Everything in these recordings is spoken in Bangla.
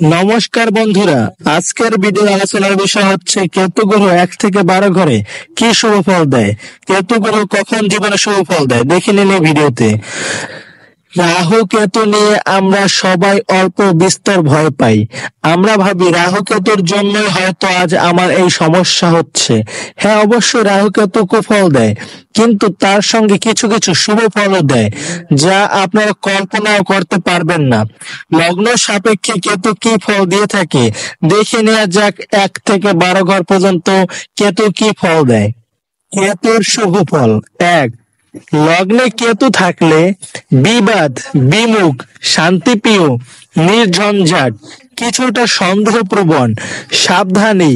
নমস্কার বন্ধুরা, আজকের ভিডিও আলোচনার বিষয় হচ্ছে কেতু গ্রহ 1 থেকে 12 ঘরে কি শুভ ফল দেয়। কেতু গ্রহ কখন জীবনে শুভ ফল দেয় দেখে নিন এই ভিডিওতে। রাহু কেতু নিয়ে আমরা সবাই অল্প বিস্তর ভয় পাই। আমরা ভাবি রাহু কেতুর জন্যই হয়তো আজ আমার এই সমস্যা হচ্ছে। হ্যাঁ, অবশ্যই রাহু কেতু কুফল দেয়, কিন্তু তার সঙ্গে কিছু কিছু শুভ ফলও দেয়, যা আপনারা কল্পনাও করতে পারবেন না। লগ্ন সাপেক্ষে কেতু কি ফল দিয়ে থাকে দেখে নেওয়া যাক। 1 থেকে 12 ঘর পর্যন্ত কেতু কি ফল দেয়। কেতুর শুভ ফল। 1, লগ্নে কেতু থাকলে বিবাদ, বিমুখ, শান্তিপ্রিয়, নির্ঝঞ্ঝাট, কিছুটা সন্দেহপ্রবণ, সাবধানী,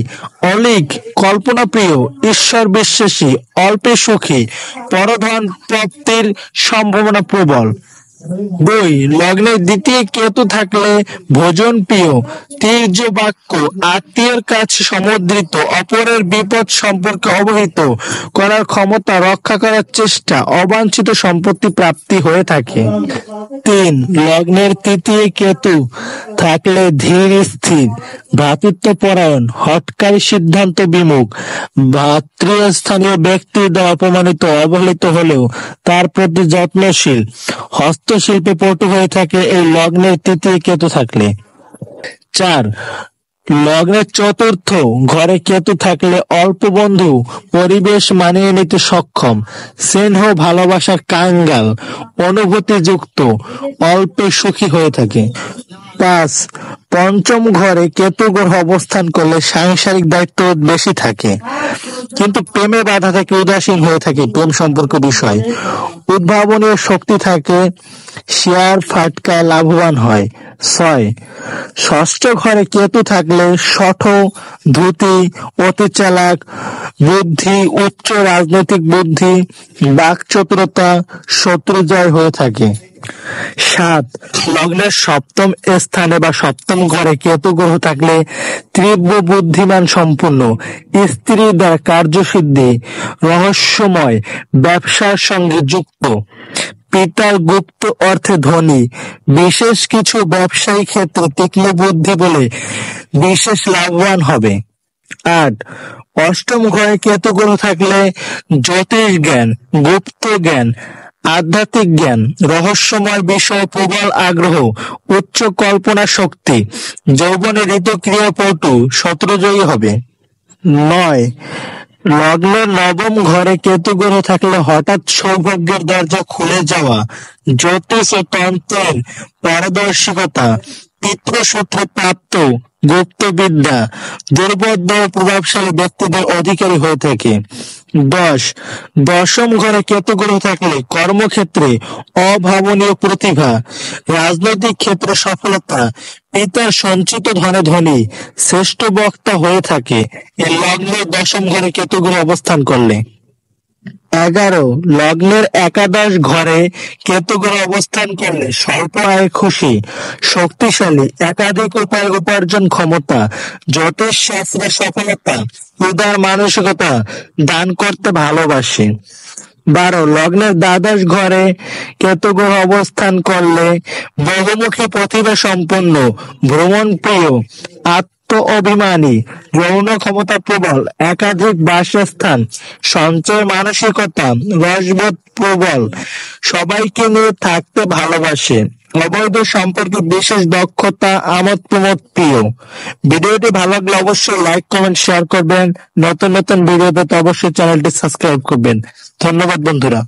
অলিক, কল্পনাপ্রিয়, ঈশ্বর বিশ্বাসী, অল্পে সুখী, পরধন প্রাপ্তির সম্ভাবনা প্রবল। 2, লগ্নের দ্বিতীয় কেতু থাকলে ভোজন প্রিয়, তীর্য বাক্য, আত্মীয়ের কাছে সমুদ্রিত, অপরের বিপদ সম্পর্কে অবহিত করার ক্ষমতা, রক্ষা করার চেষ্টা, অবাঞ্ছিত সম্পত্তি প্রাপ্তি হয়ে থাকে। 3, লগ্নের তৃতীয় কেতু থাকলে ধীর স্থির, ভ্রাতৃত্বপরায়ণ, হঠকারী, সিদ্ধান্ত বিমুখ, ভাতৃস্থানীয় ব্যক্তির দ্বারা অপমানিত অবহেলিত হলেও তার প্রতি যত্নশীল, হস্তশিল্পে পটু হয়ে থাকে এই লগ্নের তৃতীয় কেতু থাকলে। 4, লগ্নের চতুর্থ ঘরে কেতু থাকলে অল্প বন্ধু, পরিবেশ মানিয়ে নিতে সক্ষম, স্নেহ ভালোবাসার কাঙ্গাল, অনুভূতিযুক্ত, অল্পে সুখী হয়ে থাকে। 5, পঞ্চম ঘরে কেতু গ্রহ অবস্থান করলে সাংসারিক দায়িত্ব বেশি থাকে, কিন্তু প্রেমে বাধা থাকে, উদাসীন হয়ে থাকে প্রেম সম্পর্ক বিষয়, উদ্ভাবনীয় শক্তি থাকে, শেয়ার ফাটকায় লাভবান হয়। 6, ষষ্ঠ ঘরে কেতু থাকলে শঠ, ধূতি, অতি চালাক, বুদ্ধি, উচ্চ রাজনৈতিক বুদ্ধি, বাকচতুরতা, শত্রু জয় হয়ে থাকে। 7, লগ্নের সপ্তম স্থানে বা সপ্তম ঘরে কেতু গ্রহ থাকলে তীব্র বুদ্ধিমান সম্পন্ন, স্ত্রী দ্বারা কার্যসিদ্ধি, রহস্যময়, ব্যবসার সঙ্গে যুক্ত, পিতার গুপ্ত অর্থে ধনী, বিশেষ কিছু ব্যবসায়ী ক্ষেত্রে তীক্ষ্ণ বুদ্ধি বলে বিশেষ লাভবান হবে। 8, অষ্টম ঘরে কেতু গ্রহ থাকলে জ্যোতিষ জ্ঞান, গুপ্ত জ্ঞান, আধ্যাত্মিক জ্ঞান, রহস্যময় বিষয়ে প্রবল আগ্রহ, উচ্চ কল্পনা শক্তি, যৌবনে ঋতুক্রিয়া পটু, শত্রুজয়ী হবে। 9, লগ্নের নবম ঘরে কেতু গ্রহ থাকলে হঠাৎ সৌভাগ্যের দরজা খুলে যাওয়া, জ্যোতিষ ও তন্ত্রের পারদর্শিকতা, পিতৃসূত্রে প্রাপ্ত গুপ্ত বিদ্যা, দুর্বোধ্য ও প্রভাবশালী ব্যক্তিদের অধিকারী হয়ে থাকে। 10, দশম ঘরে কেতু গ্রহ থাকলে কর্মক্ষেত্রে অভাবনীয় প্রতিভা, রাজনৈতিক ক্ষেত্রে সফলতা, পিতার সঞ্চিত ধনে ধনী, শ্রেষ্ঠ বক্তা হয়ে থাকে এই লগ্নের দশম ঘরে কেতু গ্রহ অবস্থান করলে। 11, লগ্নের একাদশ ঘরে কেতু গ্রহ অবস্থান করলে স্বল্প আয়ে খুশি, শক্তিশালী, একাধিক উপায়ে উপার্জন ক্ষমতা, জ্যোতিষ শাস্ত্রে সফলতা, উদার মানসিকতা, দান করতে ভালোবাসে। 12, লগ্নের দ্বাদশ ঘরে কেতু গ্রহ অবস্থান করলে বহুমুখী প্রতিভা সম্পন্ন, ভ্রমণ প্রিয়, অভিমানী, যৌন ক্ষমতা প্রবল, একাধিক বাসস্থান, সঞ্চয় মানসিকতা, রসবোধ প্রবল, সবাইকে নিয়ে থাকতে ভালোবাসে, অবৈধ সম্পর্কে বিশেষ দক্ষতা, আমোদ প্রমোদ প্রিয়। ভিডিওটি ভালো লাগলে অবশ্যই লাইক, কমেন্ট, শেয়ার করবেন। নতুন নতুন ভিডিও পেতে অবশ্যই চ্যানেলটি সাবস্ক্রাইব করবেন। ধন্যবাদ বন্ধুরা।